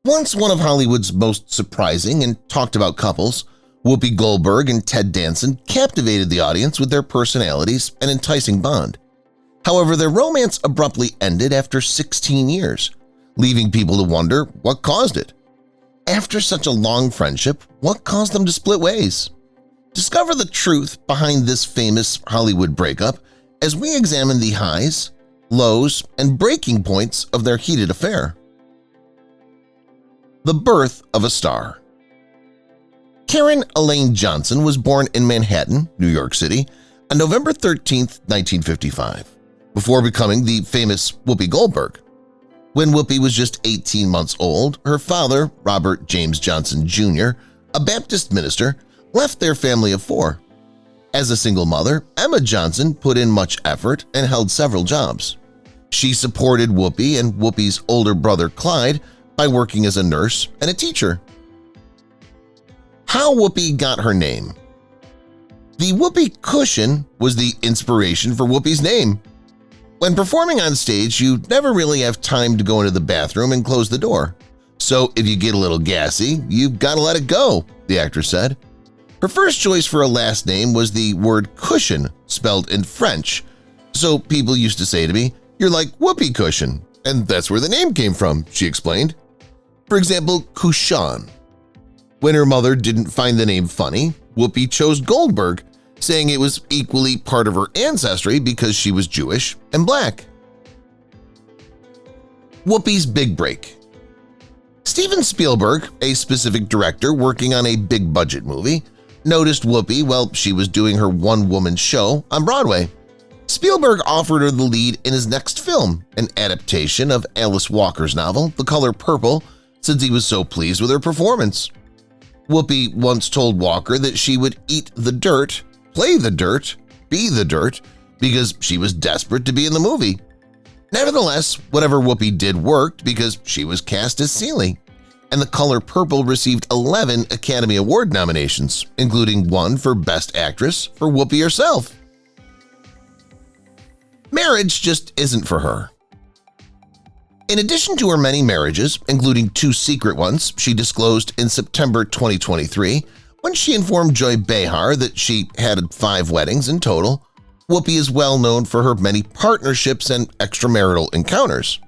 Once one of Hollywood's most surprising and talked about couples, Whoopi Goldberg and Ted Danson captivated the audience with their personalities and enticing bond. However, their romance abruptly ended after 16 years, leaving people to wonder what caused it. After such a long friendship, what caused them to split ways? Discover the truth behind this famous Hollywood breakup as we examine the highs, lows, and breaking points of their heated affair. The birth of a star. Karen Elaine Johnson was born in Manhattan, New York City, on November 13, 1955, before becoming the famous Whoopi Goldberg. When Whoopi was just 18 months old, her father, Robert James Johnson Jr., a Baptist minister, left their family of 4. As a single mother, Emma Johnson put in much effort and held several jobs. She supported Whoopi and Whoopi's older brother Clyde by working as a nurse and a teacher. How Whoopi got her name. The Whoopi cushion was the inspiration for Whoopi's name. When performing on stage, you never really have time to go into the bathroom and close the door. So if you get a little gassy, you've got to let it go, the actress said. Her first choice for a last name was the word cushion, spelled in French. So people used to say to me, "You're like Whoopi Cushion," and that's where the name came from, she explained. For example, Cushion. When her mother didn't find the name funny, Whoopi chose Goldberg, saying it was equally part of her ancestry because she was Jewish and black. Whoopi's big break. Steven Spielberg, a specific director working on a big-budget movie, noticed Whoopi while she was doing her one-woman show on Broadway. Spielberg offered her the lead in his next film, an adaptation of Alice Walker's novel, The Color Purple, since he was so pleased with her performance. Whoopi once told Walker that she would eat the dirt, play the dirt, be the dirt, because she was desperate to be in the movie. Nevertheless, whatever Whoopi did worked because she was cast as Celie, and The Color Purple received 11 Academy Award nominations, including one for Best Actress for Whoopi herself. Marriage just isn't for her. In addition to her many marriages, including 2 secret ones she disclosed in September 2023 when she informed Joy Behar that she had 5 weddings in total, Whoopi is well known for her many partnerships and extramarital encounters.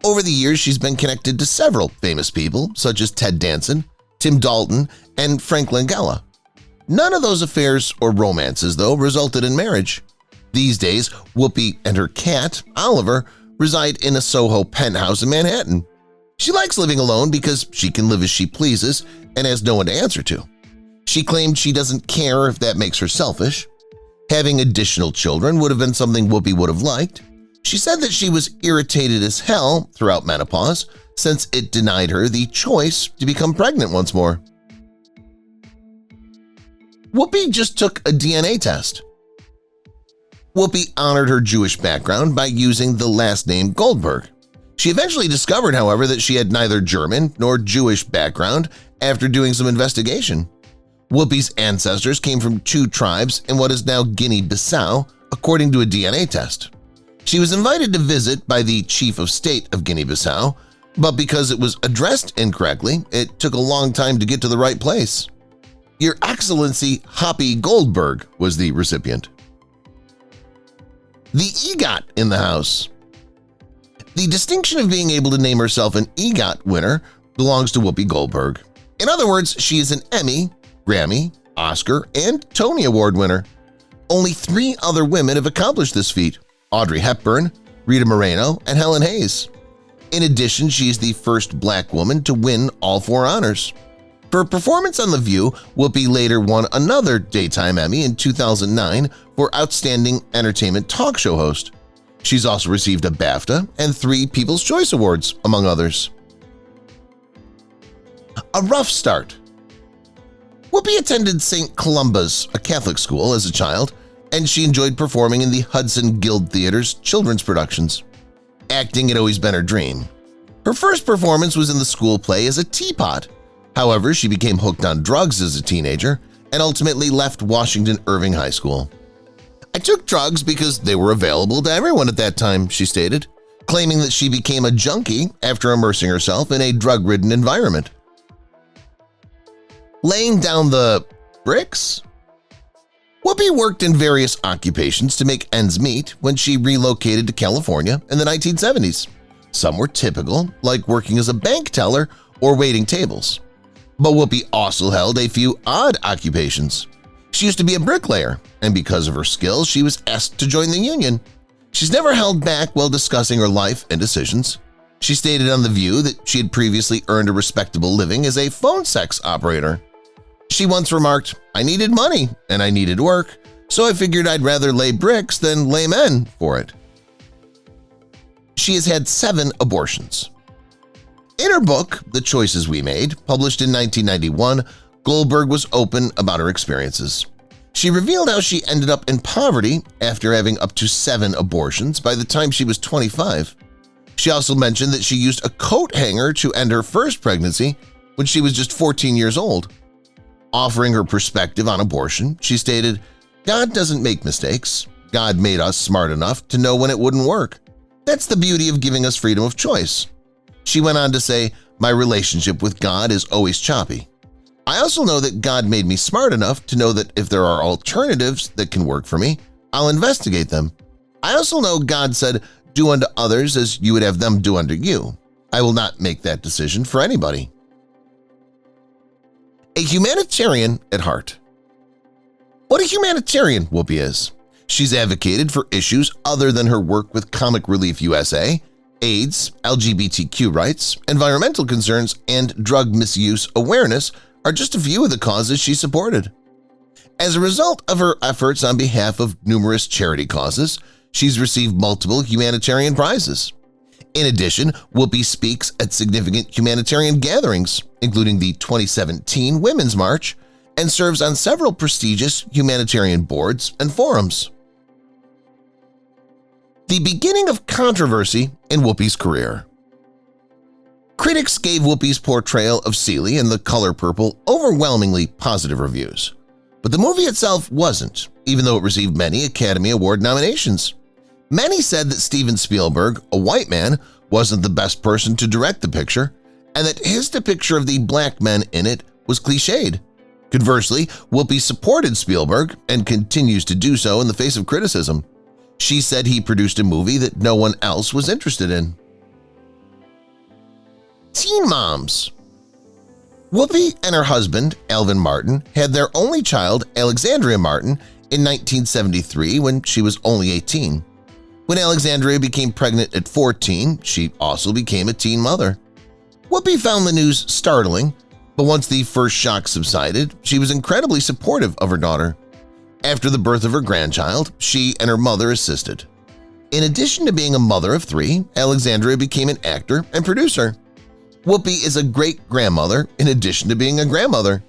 Over the years, she's been connected to several famous people such as Ted Danson, Tim Dalton, and Frank Langella. None of those affairs or romances, though, resulted in marriage. These days, Whoopi and her cat, Oliver, reside in a Soho penthouse in Manhattan. She likes living alone because she can live as she pleases and has no one to answer to. She claimed she doesn't care if that makes her selfish. Having additional children would have been something Whoopi would have liked. She said that she was irritated as hell throughout menopause since it denied her the choice to become pregnant once more. Whoopi just took a DNA test. Whoopi honored her Jewish background by using the last name Goldberg. She eventually discovered, however, that she had neither German nor Jewish background after doing some investigation. Whoopi's ancestors came from 2 tribes in what is now Guinea-Bissau, according to a DNA test. She was invited to visit by the Chief of State of Guinea-Bissau, but because it was addressed incorrectly, it took a long time to get to the right place. Your Excellency Whoopi Goldberg was the recipient. The EGOT in the house. The distinction of being able to name herself an EGOT winner belongs to Whoopi Goldberg. In other words, she is an Emmy, Grammy, Oscar, and Tony Award winner. Only 3 other women have accomplished this feat: Audrey Hepburn, Rita Moreno, and Helen Hayes. In addition, she is the first black woman to win all 4 honors. For a performance on The View, Whoopi later won another Daytime Emmy in 2009 for Outstanding Entertainment Talk Show Host. She's also received a BAFTA and 3 People's Choice Awards, among others. A rough start. Whoopi attended St. Columba's, a Catholic school, as a child, and she enjoyed performing in the Hudson Guild Theater's children's productions. Acting had always been her dream. Her first performance was in the school play as a teapot. However, she became hooked on drugs as a teenager and ultimately left Washington Irving High School. "I took drugs because they were available to everyone at that time," she stated. claiming that she became a junkie after immersing herself in a drug-ridden environment. Laying down the bricks? Whoopi worked in various occupations to make ends meet when she relocated to California in the 1970s. Some were typical, like working as a bank teller or waiting tables. But Whoopi also held a few odd occupations. She used to be a bricklayer, and because of her skills, she was asked to join the union. She's never held back while discussing her life and decisions. She stated on The View that she had previously earned a respectable living as a phone sex operator. She once remarked, "I needed money and I needed work, so I figured I'd rather lay bricks than lay men for it." She has had 7 abortions. In her book, The Choices We Made, published in 1991, Goldberg was open about her experiences. She revealed how she ended up in poverty after having up to 7 abortions by the time she was 25. She also mentioned that she used a coat hanger to end her first pregnancy when she was just 14 years old. Offering her perspective on abortion, she stated, "God doesn't make mistakes. God made us smart enough to know when it wouldn't work. That's the beauty of giving us freedom of choice." She went on to say, "My relationship with God is always choppy. I also know that God made me smart enough to know that if there are alternatives that can work for me, I'll investigate them. I also know God said, 'Do unto others as you would have them do unto you.' I will not make that decision for anybody." A humanitarian at heart. What a humanitarian Whoopi is. She's advocated for issues other than her work with Comic Relief USA, AIDS, LGBTQ rights, environmental concerns, and drug misuse awareness are just a few of the causes she supported. As a result of her efforts on behalf of numerous charity causes, she's received multiple humanitarian prizes. In addition, Whoopi speaks at significant humanitarian gatherings, including the 2017 Women's March, and serves on several prestigious humanitarian boards and forums. The beginning of controversy in Whoopi's career. Critics gave Whoopi's portrayal of Celie in The Color Purple overwhelmingly positive reviews. But the movie itself wasn't, even though it received many Academy Award nominations. Many said that Steven Spielberg, a white man, wasn't the best person to direct the picture, and that his depiction of the black men in it was cliched. Conversely, Whoopi supported Spielberg and continues to do so in the face of criticism. She said he produced a movie that no one else was interested in. Teen moms. Whoopi and her husband, Alvin Martin, had their only child, Alexandria Martin, in 1973 when she was only 18. When Alexandria became pregnant at 14, she also became a teen mother. Whoopi found the news startling, but once the first shock subsided, she was incredibly supportive of her daughter. After the birth of her grandchild, she and her mother assisted. In addition to being a mother of 3, Alexandria became an actor and producer. Whoopi is a great-grandmother in addition to being a grandmother.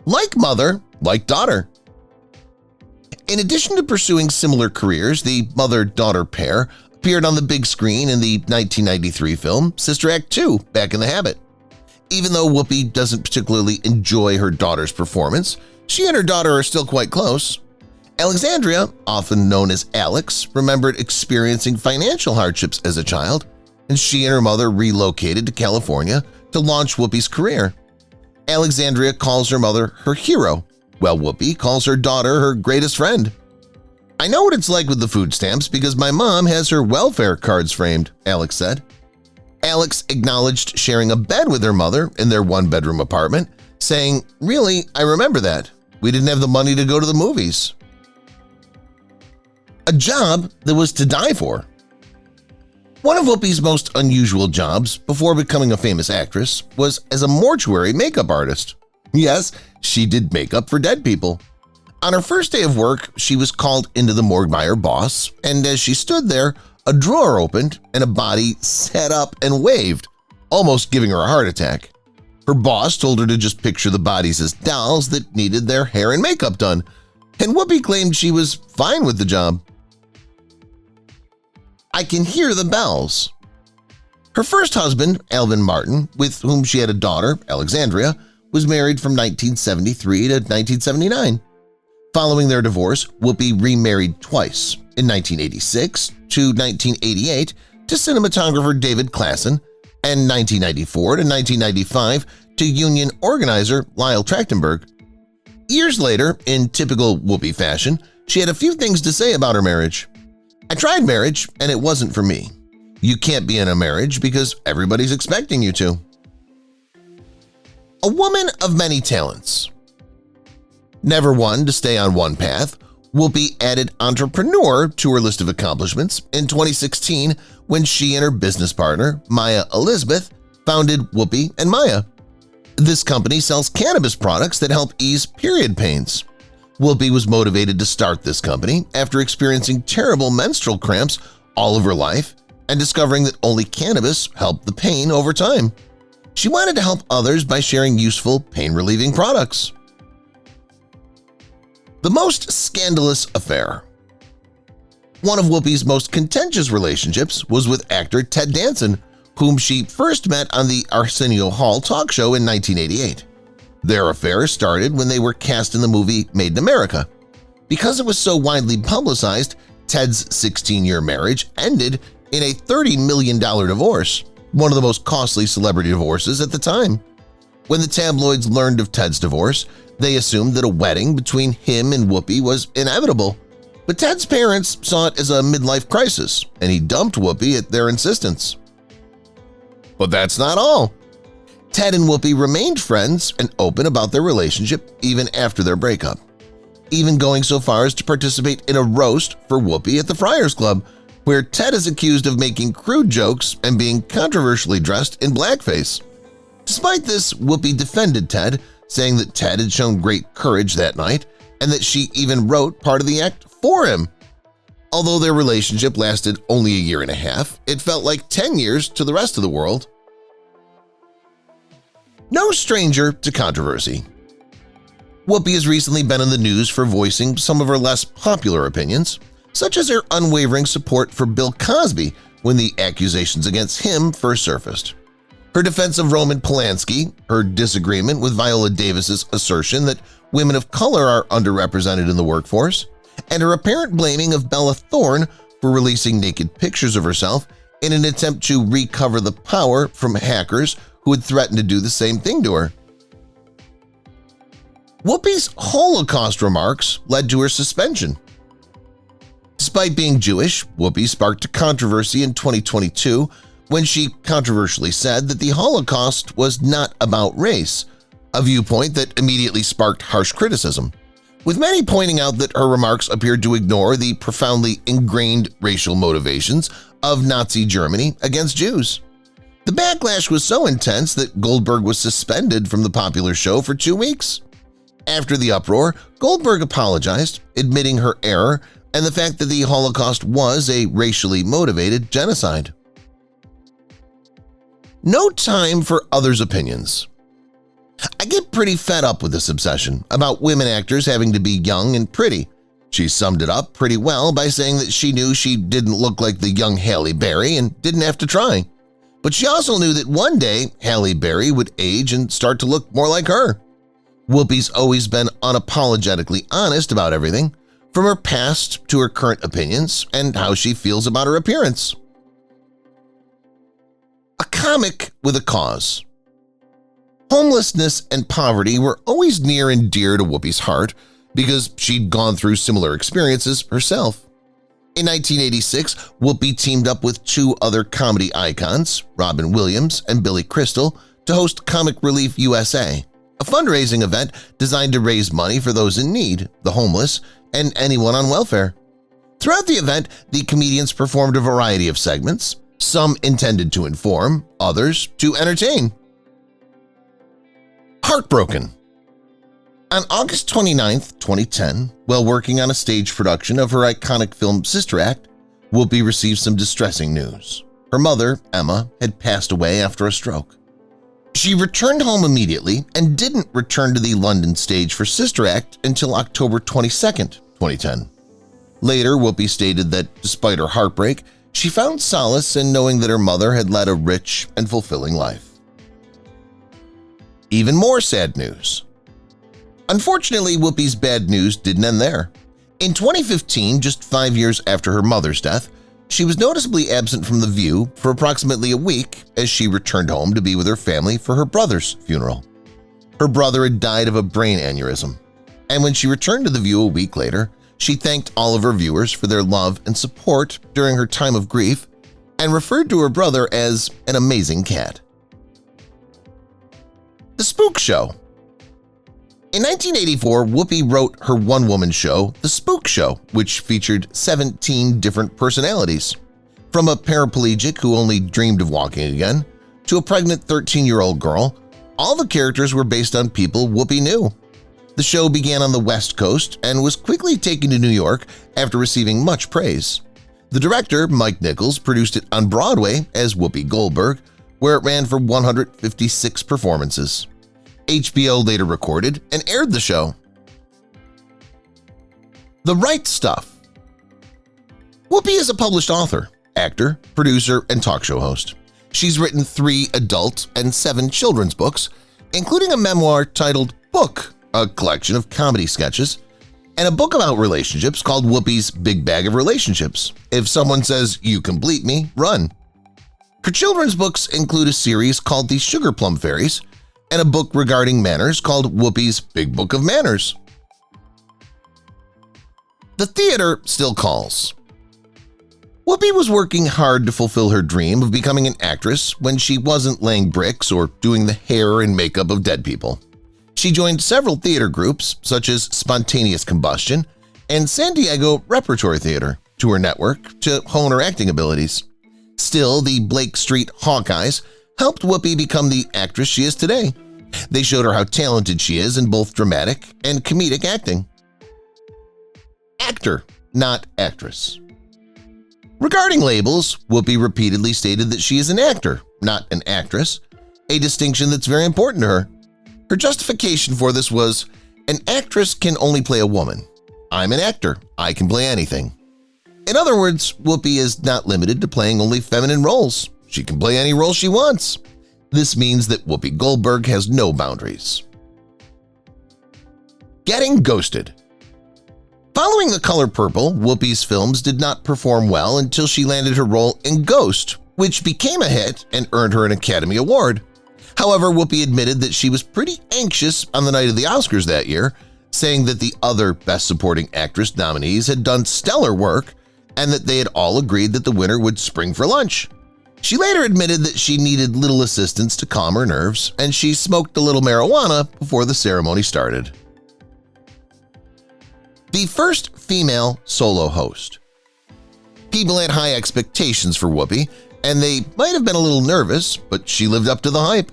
Like mother, like daughter. In addition to pursuing similar careers, the mother-daughter pair appeared on the big screen in the 1993 film Sister Act 2, Back in the Habit. Even though Whoopi doesn't particularly enjoy her daughter's performance, she and her daughter are still quite close. Alexandria, often known as Alex, remembered experiencing financial hardships as a child, and she and her mother relocated to California to launch Whoopi's career. Alexandria calls her mother her hero, while Whoopi calls her daughter her greatest friend. "I know what it's like with the food stamps because my mom has her welfare cards framed," Alex said. Alex acknowledged sharing a bed with her mother in their one-bedroom apartment, saying, "Really, I remember that. We didn't have the money to go to the movies." A job that was to die for. One of Whoopi's most unusual jobs before becoming a famous actress was as a mortuary makeup artist. Yes, she did makeup for dead people. On her first day of work, she was called into the morgue by her boss, and as she stood there, a drawer opened and a body sat up and waved, almost giving her a heart attack. Her boss told her to just picture the bodies as dolls that needed their hair and makeup done, and Whoopi claimed she was fine with the job. I can hear the bells. Her first husband, Alvin Martin, with whom she had a daughter, Alexandria, was married from 1973 to 1979. Following their divorce, Whoopi remarried twice, in 1986 to 1988 to cinematographer David Klassen, and 1994 to 1995 to union organizer Lyle Trachtenberg. Years later, in typical Whoopi fashion, she had a few things to say about her marriage. "I tried marriage, and it wasn't for me. You can't be in a marriage because everybody's expecting you to." A woman of many talents. Never one to stay on one path, Whoopi added entrepreneur to her list of accomplishments in 2016 when she and her business partner, Maya Elizabeth, founded Whoopi and Maya. This company sells cannabis products that help ease period pains. Whoopi was motivated to start this company after experiencing terrible menstrual cramps all of her life and discovering that only cannabis helped the pain over time. She wanted to help others by sharing useful pain-relieving products. The most scandalous affair. One of Whoopi's most contentious relationships was with actor Ted Danson, whom she first met on the Arsenio Hall talk show in 1988. Their affair started when they were cast in the movie Made in America. Because it was so widely publicized, Ted's 16-year marriage ended in a $30 million divorce, one of the most costly celebrity divorces at the time. When the tabloids learned of Ted's divorce, they assumed that a wedding between him and Whoopi was inevitable. But Ted's parents saw it as a midlife crisis, and he dumped Whoopi at their insistence. But that's not all. Ted and Whoopi remained friends and open about their relationship even after their breakup, even going so far as to participate in a roast for Whoopi at the Friars Club, where Ted is accused of making crude jokes and being controversially dressed in blackface. Despite this, Whoopi defended Ted, saying that Ted had shown great courage that night and that she even wrote part of the act for him. Although their relationship lasted only a year and a half, it felt like 10 years to the rest of the world. No stranger to controversy. Whoopi has recently been in the news for voicing some of her less popular opinions, such as her unwavering support for Bill Cosby when the accusations against him first surfaced, her defense of Roman Polanski, her disagreement with Viola Davis's assertion that women of color are underrepresented in the workforce, and her apparent blaming of Bella Thorne for releasing naked pictures of herself in an attempt to recover the power from hackers who had threatened to do the same thing to her. Whoopi's Holocaust remarks led to her suspension. Despite being Jewish, Whoopi sparked a controversy in 2022 when she controversially said that the Holocaust was not about race, a viewpoint that immediately sparked harsh criticism, with many pointing out that her remarks appeared to ignore the profoundly ingrained racial motivations of Nazi Germany against Jews. The backlash was so intense that Goldberg was suspended from the popular show for 2 weeks. After the uproar, Goldberg apologized, admitting her error and the fact that the Holocaust was a racially motivated genocide. No time for others' opinions. I get pretty fed up with this obsession about women actors having to be young and pretty. She summed it up pretty well by saying that she knew she didn't look like the young Halle Berry and didn't have to try. But she also knew that one day Halle Berry would age and start to look more like her. Whoopi's always been unapologetically honest about everything, from her past to her current opinions and how she feels about her appearance. A comic with a cause. Homelessness and poverty were always near and dear to Whoopi's heart because she'd gone through similar experiences herself. In 1986, Whoopi teamed up with 2 other comedy icons, Robin Williams and Billy Crystal, to host Comic Relief USA, a fundraising event designed to raise money for those in need, the homeless, and anyone on welfare. Throughout the event, the comedians performed a variety of segments, some intended to inform, others to entertain. Heartbroken. On August 29, 2010, while working on a stage production of her iconic film Sister Act, Whoopi received some distressing news. Her mother, Emma, had passed away after a stroke. She returned home immediately and didn't return to the London stage for Sister Act until October 22, 2010. Later, Whoopi stated that despite her heartbreak, she found solace in knowing that her mother had led a rich and fulfilling life. Even more sad news. Unfortunately, Whoopi's bad news didn't end there. In 2015, just 5 years after her mother's death, she was noticeably absent from The View for approximately a week as she returned home to be with her family for her brother's funeral. Her brother had died of a brain aneurysm, and when she returned to The View a week later, she thanked all of her viewers for their love and support during her time of grief and referred to her brother as an amazing cat. The Spook Show. In 1984, Whoopi wrote her one-woman show, The Spook Show, which featured 17 different personalities. From a paraplegic who only dreamed of walking again, to a pregnant 13-year-old girl, all the characters were based on people Whoopi knew. The show began on the West Coast and was quickly taken to New York after receiving much praise. The director, Mike Nichols, produced it on Broadway as Whoopi Goldberg, where it ran for 156 performances. HBO later recorded and aired the show. The Right Stuff. Whoopi is a published author, actor, producer, and talk show host. She's written 3 adult and 7 children's books, including a memoir titled Book, a collection of comedy sketches, and a book about relationships called Whoopi's Big Bag of Relationships. If someone says, "You complete me, run." Her children's books include a series called The Sugar Plum Fairies and a book regarding manners called Whoopi's Big Book of Manners. The theater still calls. Whoopi was working hard to fulfill her dream of becoming an actress when she wasn't laying bricks or doing the hair and makeup of dead people. She joined several theater groups such as Spontaneous Combustion and San Diego Repertory Theater to her network to hone her acting abilities. Still, the Blake Street Hawkeyes helped Whoopi become the actress she is today. They showed her how talented she is in both dramatic and comedic acting. Actor, not actress. Regarding labels, Whoopi repeatedly stated that she is an actor, not an actress, a distinction that's very important to her. Her justification for this was, "An actress can only play a woman. I'm an actor. I can play anything." In other words, Whoopi is not limited to playing only feminine roles. She can play any role she wants. This means that Whoopi Goldberg has no boundaries. Getting ghosted. Following The Color Purple, Whoopi's films did not perform well until she landed her role in Ghost, which became a hit and earned her an Academy Award. However, Whoopi admitted that she was pretty anxious on the night of the Oscars that year, saying that the other Best Supporting Actress nominees had done stellar work and that they had all agreed that the winner would spring for lunch. She later admitted that she needed little assistance to calm her nerves, and she smoked a little marijuana before the ceremony started. The first female solo host. People had high expectations for Whoopi, and they might have been a little nervous, but she lived up to the hype.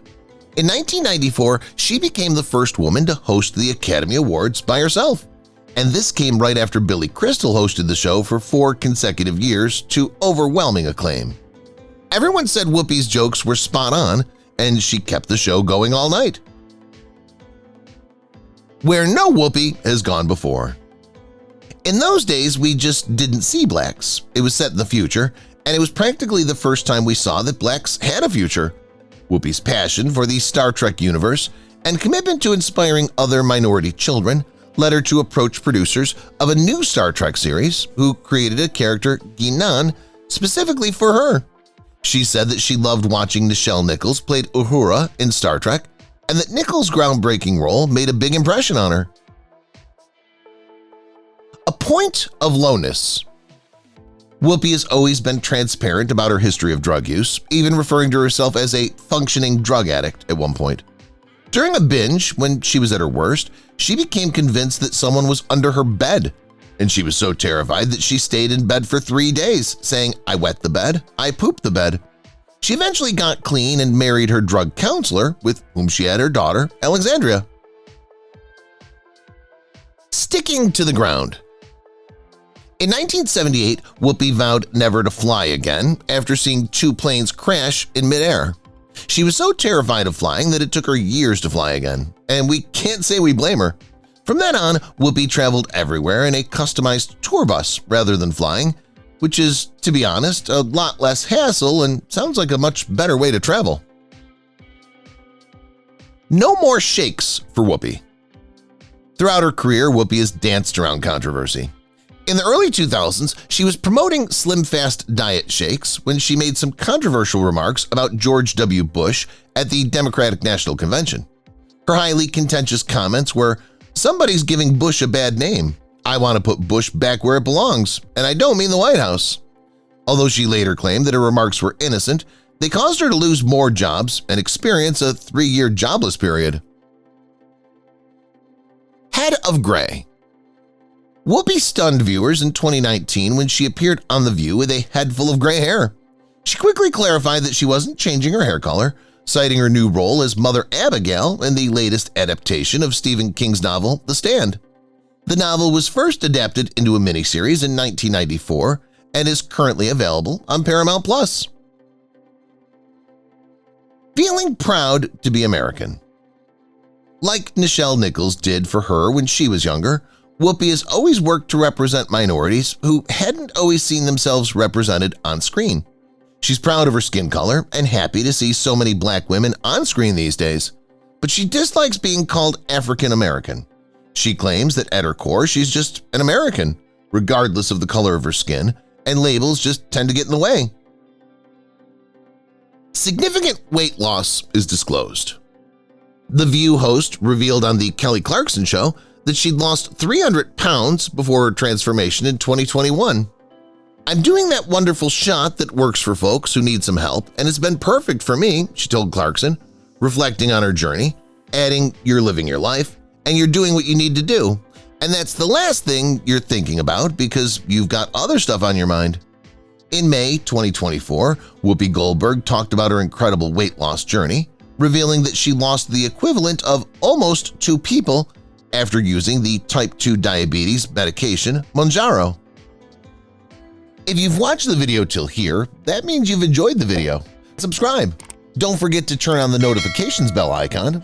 In 1994, she became the first woman to host the Academy Awards by herself, and this came right after Billy Crystal hosted the show for 4 consecutive years to overwhelming acclaim. Everyone said Whoopi's jokes were spot on, and she kept the show going all night. Where no Whoopi has gone before. In those days, we just didn't see blacks. It was set in the future, and it was practically the first time we saw that blacks had a future. Whoopi's passion for the Star Trek universe and commitment to inspiring other minority children led her to approach producers of a new Star Trek series who created a character, Guinan, specifically for her. She said that she loved watching Nichelle Nichols played Uhura in Star Trek and that Nichols' groundbreaking role made a big impression on her. A point of lowness. Whoopi has always been transparent about her history of drug use, even referring to herself as a functioning drug addict at one point. During a binge, when she was at her worst, she became convinced that someone was under her bed, and she was so terrified that she stayed in bed for 3 days, saying, "I wet the bed, I pooped the bed." She eventually got clean and married her drug counselor, with whom she had her daughter, Alexandria. Sticking to the ground. In 1978, Whoopi vowed never to fly again after seeing 2 planes crash in midair. She was so terrified of flying that it took her years to fly again, and we can't say we blame her. From then on, Whoopi traveled everywhere in a customized tour bus rather than flying, which is, to be honest, a lot less hassle and sounds like a much better way to travel. No more shakes for Whoopi. Throughout her career, Whoopi has danced around controversy. In the early 2000s, she was promoting Slim Fast diet shakes when she made some controversial remarks about George W. Bush at the Democratic National Convention. Her highly contentious comments were, "Somebody's giving Bush a bad name. I want to put Bush back where it belongs, and I don't mean the White House." Although she later claimed that her remarks were innocent, they caused her to lose more jobs and experience a 3-year jobless period. Head of gray. Whoopi stunned viewers in 2019 when she appeared on The View with a head full of gray hair. She quickly clarified that she wasn't changing her hair color, citing her new role as Mother Abigail in the latest adaptation of Stephen King's novel The Stand. The novel was first adapted into a miniseries in 1994 and is currently available on Paramount+. Feeling proud to be American. Like Nichelle Nichols did for her when she was younger, Whoopi has always worked to represent minorities who hadn't always seen themselves represented on screen. She's proud of her skin color and happy to see so many black women on screen these days, but she dislikes being called African American. She claims that at her core she's just an American, regardless of the color of her skin, and labels just tend to get in the way. Significant weight loss is disclosed. The View host revealed on the Kelly Clarkson Show that she'd lost 300 pounds before her transformation in 2021. "I'm doing that wonderful shot that works for folks who need some help, and it's been perfect for me," she told Clarkson, reflecting on her journey, adding, "You're living your life, and you're doing what you need to do, and that's the last thing you're thinking about because you've got other stuff on your mind." In May 2024, Whoopi Goldberg talked about her incredible weight loss journey, revealing that she lost the equivalent of almost 2 people after using the type 2 diabetes medication Mounjaro. If you've watched the video till here, that means you've enjoyed the video. Subscribe. Don't forget to turn on the notifications bell icon